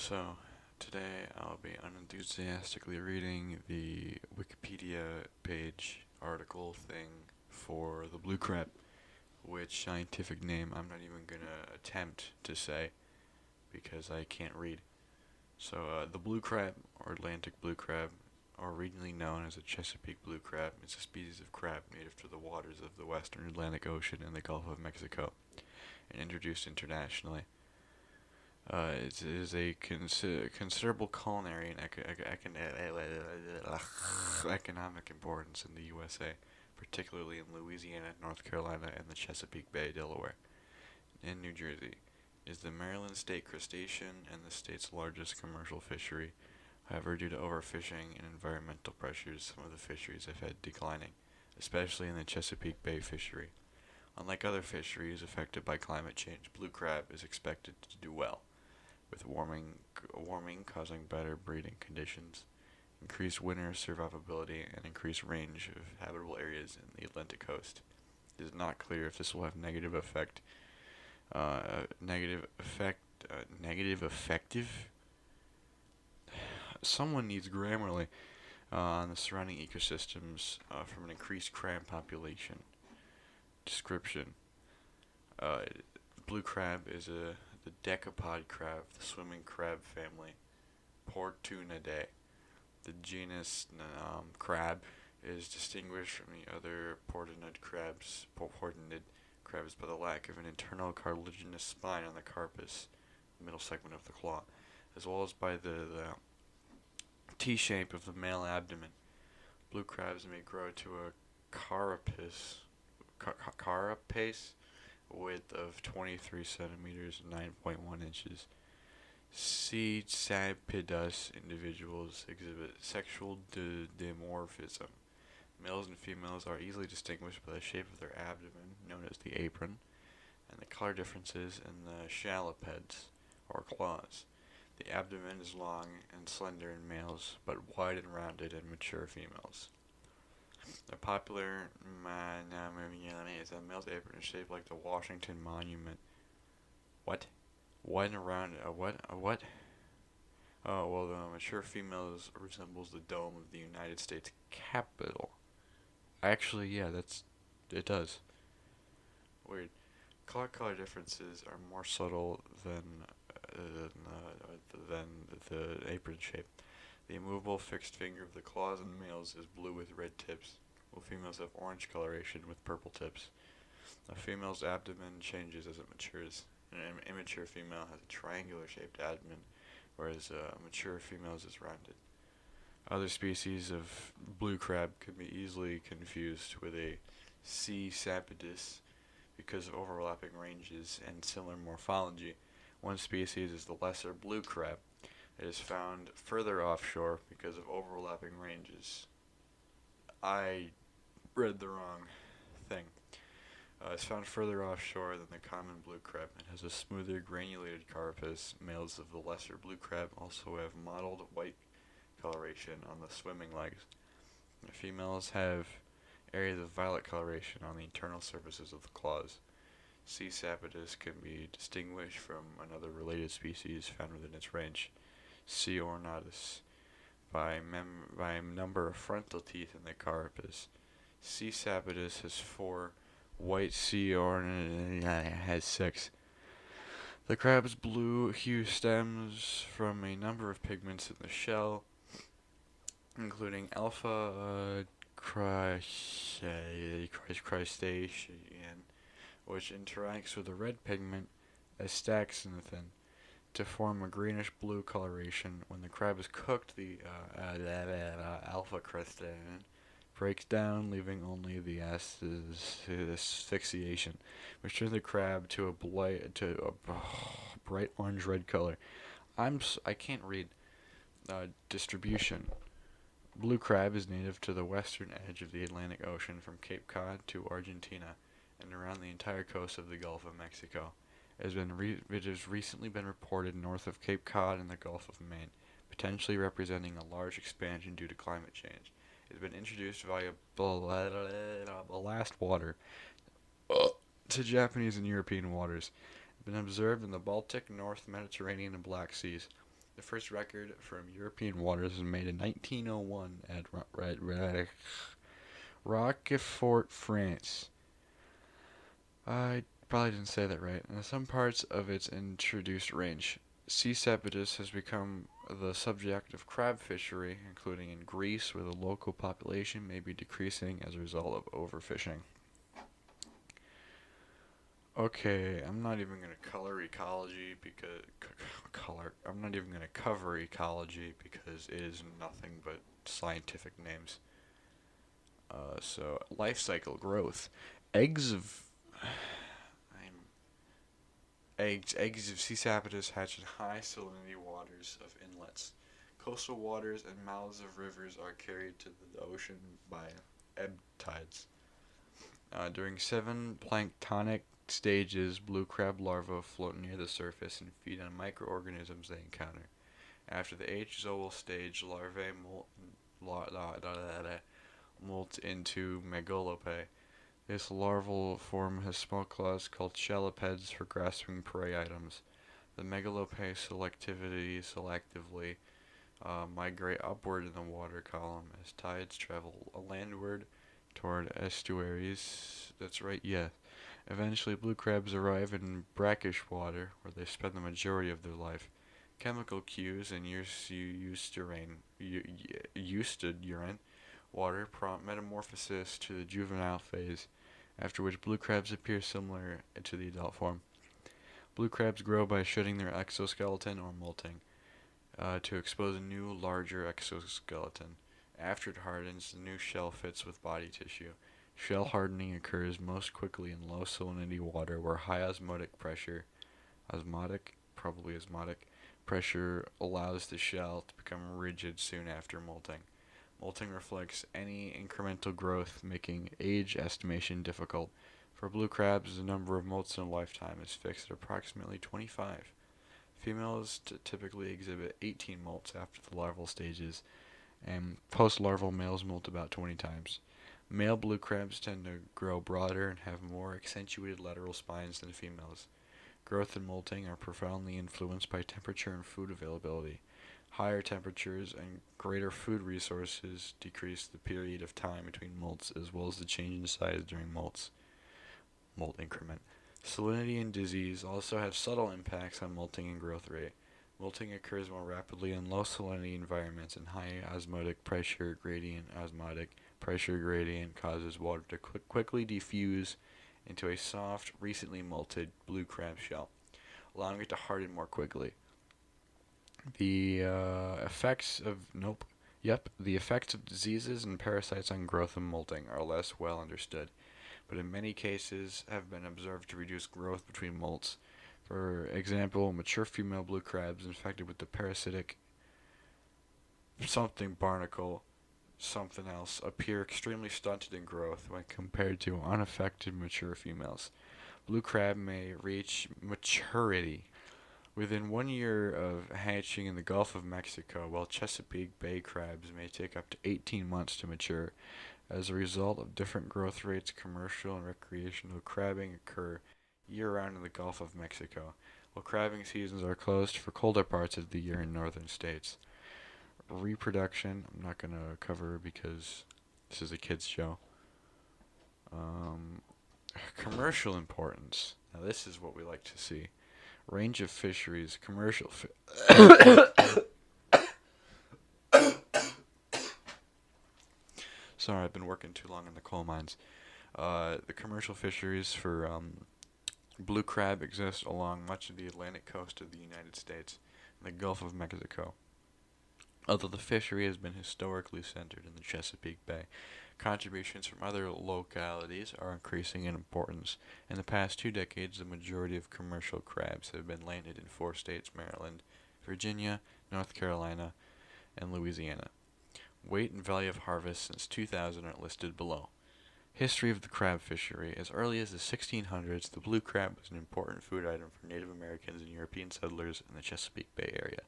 So, today I'll be unenthusiastically reading the Wikipedia page article thing for the blue crab, which scientific name I'm not even gonna attempt to say because I can't read. So, the blue crab, or Atlantic blue crab, or regionally known as the Chesapeake blue crab, is a species of crab native to the waters of the western Atlantic Ocean and the Gulf of Mexico, and introduced internationally. It is a considerable culinary and economic importance in the USA, particularly in Louisiana, North Carolina, and the Chesapeake Bay, Delaware. In New Jersey, is the Maryland state crustacean and the state's largest commercial fishery. However, due to overfishing and environmental pressures, some of the fisheries have had declining, especially in the Chesapeake Bay fishery. Unlike other fisheries affected by climate change, blue crab is expected to do well with warming causing better breeding conditions, increased winter survivability, and increased range of habitable areas in the Atlantic coast. It is not clear if this will have negative effective. Someone needs Grammarly on the surrounding ecosystems from an increased crab population. Description: uh, Blue crab is the decapod crab, the swimming crab family, Portunidae. The genus crab is distinguished from the other portinid crabs by the lack of an internal cartilaginous spine on the carpus, the middle segment of the claw, as well as by the T shape of the male abdomen. Blue crabs may grow to a carapace width of 23 centimeters, 9.1 inches. C. sapidus individuals exhibit sexual dimorphism. Males and females are easily distinguished by the shape of their abdomen, known as the apron, and the color differences in the chalipeds, or claws. The abdomen is long and slender in males, but wide and rounded in mature females. A popular is a male's apron is shaped like the Washington Monument. What? Wide and rounded. What? What? Oh, well, the mature females resembles the dome of the United States Capitol. Actually, yeah, it does. Weird. Color differences are more subtle than the apron shape. The immovable fixed finger of the claws in males is blue with red tips, while females have orange coloration with purple tips. A female's abdomen changes as it matures. An immature female has a triangular shaped abdomen, whereas a mature female's is rounded. Other species of blue crab can be easily confused with a C. sapidus because of overlapping ranges and similar morphology. One species is the lesser blue crab. It is found further offshore because of overlapping ranges. I read the wrong thing. It's found further offshore than the common blue crab and has a smoother granulated carapace. Males of the lesser blue crab also have mottled white coloration on the swimming legs. The females have areas of violet coloration on the internal surfaces of the claws. C. sapidus can be distinguished from another related species found within its range, C. ornatus, by number of frontal teeth in the carapace. C. sapidus has 4, white C. ornatus has 6. The crab's blue hue stems from a number of pigments in the shell, including alpha crustacean, which interacts with the red pigment astaxanthin to form a greenish-blue coloration. When the crab is cooked, the alpha crustacean breaks down, leaving only the asphyxiation, which turns the crab to a bright orange-red color. I can't read. Distribution. Blue crab is native to the western edge of the Atlantic Ocean from Cape Cod to Argentina and around the entire coast of the Gulf of Mexico. It has recently been reported north of Cape Cod in the Gulf of Maine, potentially representing a large expansion due to climate change. It has been introduced via ballast water to Japanese and European waters. It has been observed in the Baltic, North Mediterranean, and Black Seas. The first record from European waters was made in 1901 at Roquefort, France. I probably didn't say that right. In some parts of its introduced range, C. sepidus has become the subject of crab fishery, including in Greece, where the local population may be decreasing as a result of overfishing. Okay, I'm not even gonna color ecology because I'm not even gonna cover ecology because it is nothing but scientific names. So life cycle growth, eggs of I'm eggs of C. sapidus hatch in high salinity waters of inlets. Coastal waters and mouths of rivers are carried to the ocean by ebb tides. During 7 planktonic stages, blue crab larvae float near the surface and feed on microorganisms they encounter. After the H-zoal stage, larvae molt into megalopae. This larval form has small claws called chelipeds for grasping prey items. The megalopae selectively migrate upward in the water column as tides travel landward toward estuaries. That's right, yeah. Eventually, blue crabs arrive in brackish water, where they spend the majority of their life. Chemical cues in eustid urine water prompt metamorphosis to the juvenile phase, after which blue crabs appear similar to the adult form. Blue crabs grow by shedding their exoskeleton or molting to expose a new, larger exoskeleton. After it hardens, the new shell fits with body tissue. Shell hardening occurs most quickly in low salinity water where high probably osmotic, pressure allows the shell to become rigid soon after molting. Molting reflects any incremental growth, making age estimation difficult. For blue crabs, the number of molts in a lifetime is fixed at approximately 25. Females typically exhibit 18 molts after the larval stages, and post-larval males molt about 20 times. Male blue crabs tend to grow broader and have more accentuated lateral spines than females. Growth and molting are profoundly influenced by temperature and food availability. Higher temperatures and greater food resources decrease the period of time between molts as well as the change in size during molt increment. Salinity and disease also have subtle impacts on molting and growth rate. Molting occurs more rapidly in low salinity environments, and high osmotic pressure gradient causes water to quickly diffuse into a soft, recently molted blue crab shell, allowing it to harden more quickly. The effects of diseases and parasites on growth and molting are less well understood, but in many cases have been observed to reduce growth between molts. For example, mature female blue crabs infected with the parasitic barnacle appear extremely stunted in growth when compared to unaffected mature females. Blue crab may reach maturity within 1 year of hatching in the Gulf of Mexico, while Chesapeake Bay crabs may take up to 18 months to mature. As a result of different growth rates, commercial and recreational crabbing occur year-round in the Gulf of Mexico, while crabbing seasons are closed for colder parts of the year in northern states. Reproduction, I'm not going to cover because this is a kids show. Commercial importance. Now this is what we like to see. Range of fisheries, Sorry, I've been working too long in the coal mines. The commercial fisheries for blue crab exist along much of the Atlantic coast of the United States and the Gulf of Mexico. Although the fishery has been historically centered in the Chesapeake Bay, contributions from other localities are increasing in importance. In the past 2 decades, the majority of commercial crabs have been landed in 4 states: Maryland, Virginia, North Carolina, and Louisiana. Weight and value of harvest since 2000 are listed below. History of the crab fishery. As early as the 1600s, the blue crab was an important food item for Native Americans and European settlers in the Chesapeake Bay area.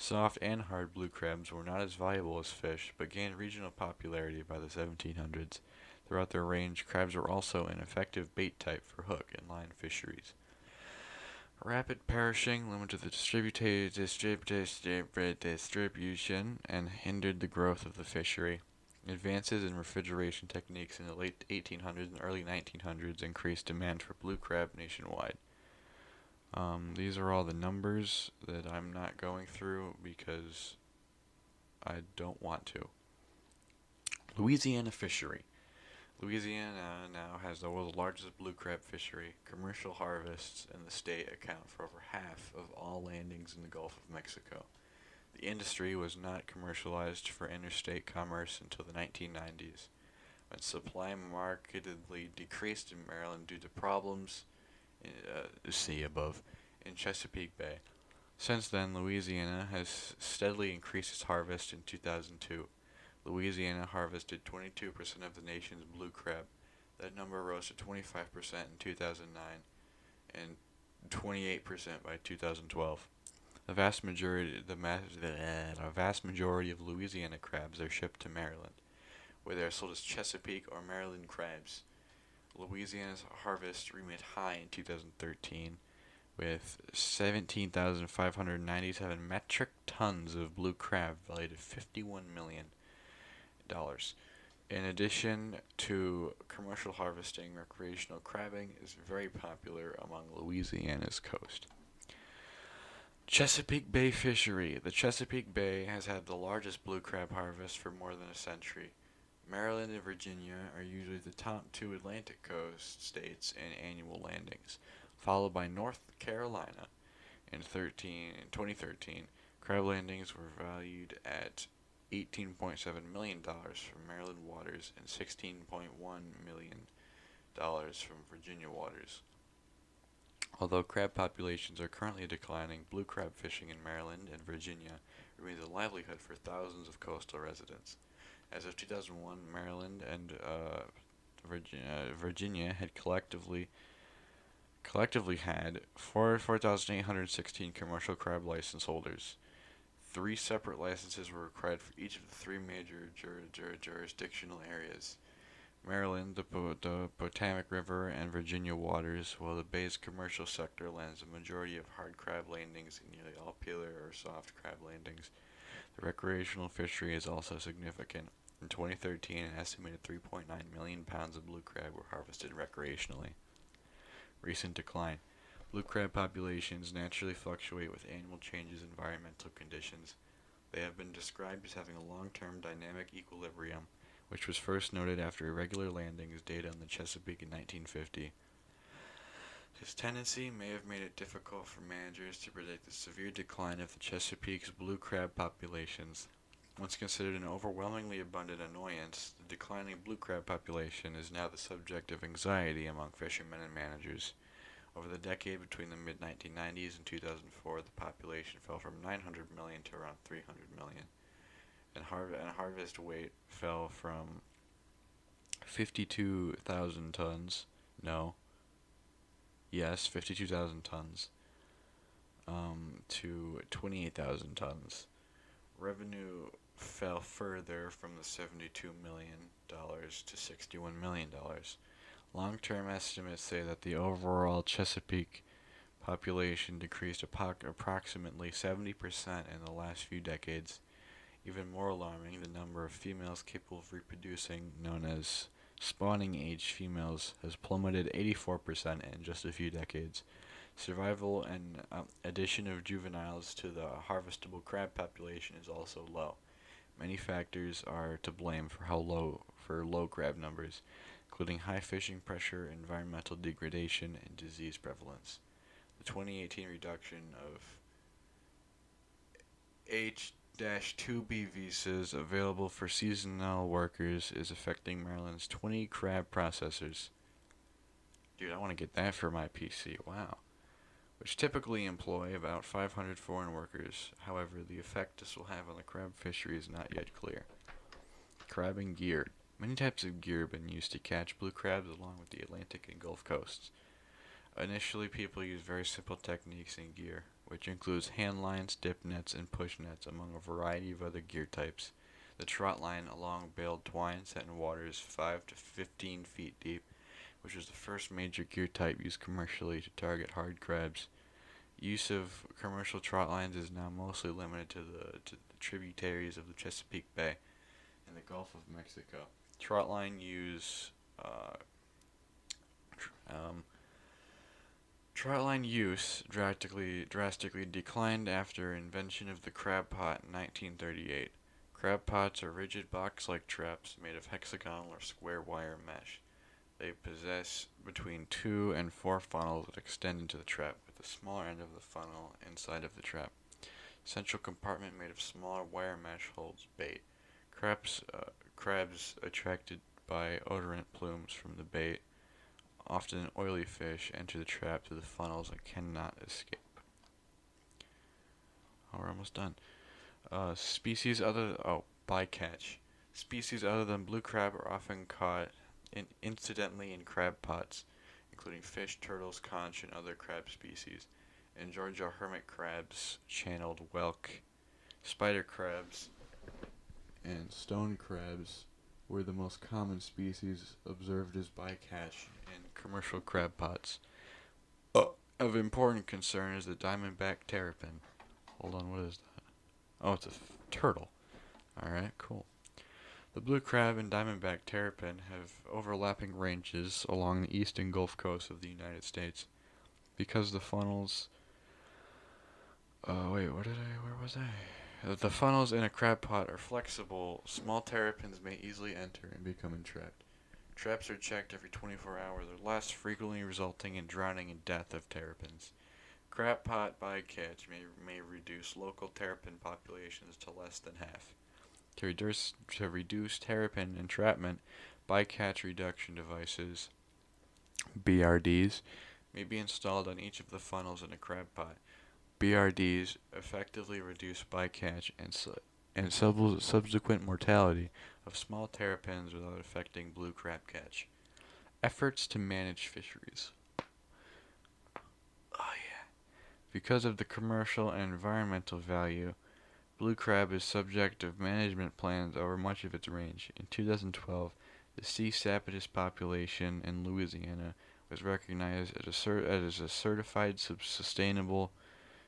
Soft and hard blue crabs were not as valuable as fish, but gained regional popularity by the 1700s. Throughout their range, crabs were also an effective bait type for hook and line fisheries. Rapid perishing limited the distribution and hindered the growth of the fishery. Advances in refrigeration techniques in the late 1800s and early 1900s increased demand for blue crab nationwide. These are all the numbers that I'm not going through because I don't want to. Louisiana Fishery. Louisiana now has the world's largest blue crab fishery. Commercial harvests in the state account for over half of all landings in the Gulf of Mexico. The industry was not commercialized for interstate commerce until the 1990s, when supply markedly decreased in Maryland due to problems see above in Chesapeake Bay. Since then, Louisiana has steadily increased its harvest. In 2002, Louisiana harvested 22% of the nation's blue crab. That number rose to 25% in 2009 and 28% by 2012. The vast majority of Louisiana crabs are shipped to Maryland, where they are sold as Chesapeake or Maryland crabs. Louisiana's harvest remained high in 2013, with 17,597 metric tons of blue crab valued at $51 million. In addition to commercial harvesting, recreational crabbing is very popular among Louisiana's coast. Chesapeake Bay Fishery. The Chesapeake Bay has had the largest blue crab harvest for more than a century. Maryland and Virginia are usually the top two Atlantic coast states in annual landings, followed by North Carolina. In 2013, crab landings were valued at $18.7 million from Maryland waters and $16.1 million from Virginia waters. Although crab populations are currently declining, blue crab fishing in Maryland and Virginia remains a livelihood for thousands of coastal residents. As of 2001, Maryland and Virginia had collectively had 4,816 commercial crab license holders. 3 separate licenses were required for each of the 3 major jurisdictional areas: Maryland, the Potomac River, and Virginia waters, while the bay's commercial sector lands the majority of hard crab landings and nearly all peeler or soft crab landings. The recreational fishery is also significant. In 2013, an estimated 3.9 million pounds of blue crab were harvested recreationally. Recent decline. Blue crab populations naturally fluctuate with annual changes in environmental conditions. They have been described as having a long-term dynamic equilibrium, which was first noted after irregular landings data on the Chesapeake in 1950. This tendency may have made it difficult for managers to predict the severe decline of the Chesapeake's blue crab populations. Once considered an overwhelmingly abundant annoyance, the declining blue crab population is now the subject of anxiety among fishermen and managers. Over the decade between the mid-1990s and 2004, the population fell from 900 million to around 300 million, and harvest weight fell from 52,000 tons. 52,000 tons to 28,000 tons. Revenue fell further from the $72 million to $61 million. Long-term estimates say that the overall Chesapeake population decreased approximately 70% in the last few decades. Even more alarming, the number of females capable of reproducing, known as spawning-age females, has plummeted 84% in just a few decades. Survival and addition of juveniles to the harvestable crab population is also low. Many factors are to blame for low crab numbers, including high fishing pressure, environmental degradation, and disease prevalence. The 2018 reduction of H-2B visas available for seasonal workers is affecting Maryland's 20 crab processors. Dude, I want to get that for my PC. Wow. Which typically employ about 500 foreign workers. However, the effect this will have on the crab fishery is not yet clear. Crabbing gear. Many types of gear have been used to catch blue crabs along with the Atlantic and Gulf coasts. Initially, people used very simple techniques in gear, which includes hand lines, dip nets, and push nets, among a variety of other gear types. The trot line, a long baled twine set in waters 5 to 15 feet deep, which was the first major gear type used commercially to target hard crabs. Use of commercial trot lines is now mostly limited to the tributaries of the Chesapeake Bay and the Gulf of Mexico. Trot line use uh, um, trot line use drastically declined after invention of the crab pot in 1938. Crab pots are rigid box-like traps made of hexagonal or square wire mesh. They possess between 2 and 4 funnels that extend into the trap, with the smaller end of the funnel inside of the trap. Central compartment made of smaller wire mesh holds bait. Crabs attracted by odorant plumes from the bait, often oily fish, enter the trap through the funnels and cannot escape. Oh, we're almost done. Bycatch. Species other than blue crab are often caught incidentally in crab pots, including fish, turtles, conch, and other crab species. In Georgia, hermit crabs, channeled whelk, spider crabs, and stone crabs were the most common species observed as bycatch in commercial crab pots. Of important concern is the diamondback terrapin. Hold on, what is that? Oh, it's a turtle. Alright, cool. The blue crab and diamondback terrapin have overlapping ranges along the eastern Gulf Coast of the United States. Because the funnels... where was I? The funnels in a crab pot are flexible, small terrapins may easily enter and become entrapped. Traps are checked every 24 hours or less, frequently resulting in drowning and death of terrapins. Crab pot bycatch may reduce local terrapin populations to less than half. To reduce terrapin entrapment, bycatch reduction devices, BRDs, may be installed on each of the funnels in a crab pot. BRDs effectively reduce bycatch and subsequent mortality of small terrapins without affecting blue crab catch. Efforts to manage fisheries. Oh yeah. Because of the commercial and environmental value, blue crab is subject of management plans over much of its range. In 2012, the C. sapientis population in Louisiana was recognized as a certified sustainable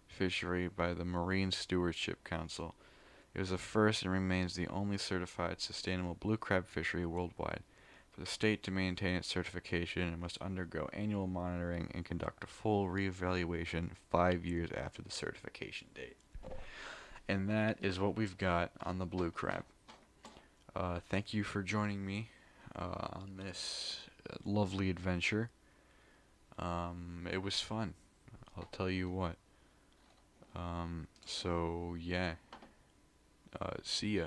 fishery by the Marine Stewardship Council. It was the first and remains the only certified sustainable blue crab fishery worldwide. For the state to maintain its certification, it must undergo annual monitoring and conduct a full reevaluation 5 years after the certification date. And that is what we've got on the blue crab. Thank you for joining me on this lovely adventure. It was fun, I'll tell you what. So yeah, see ya.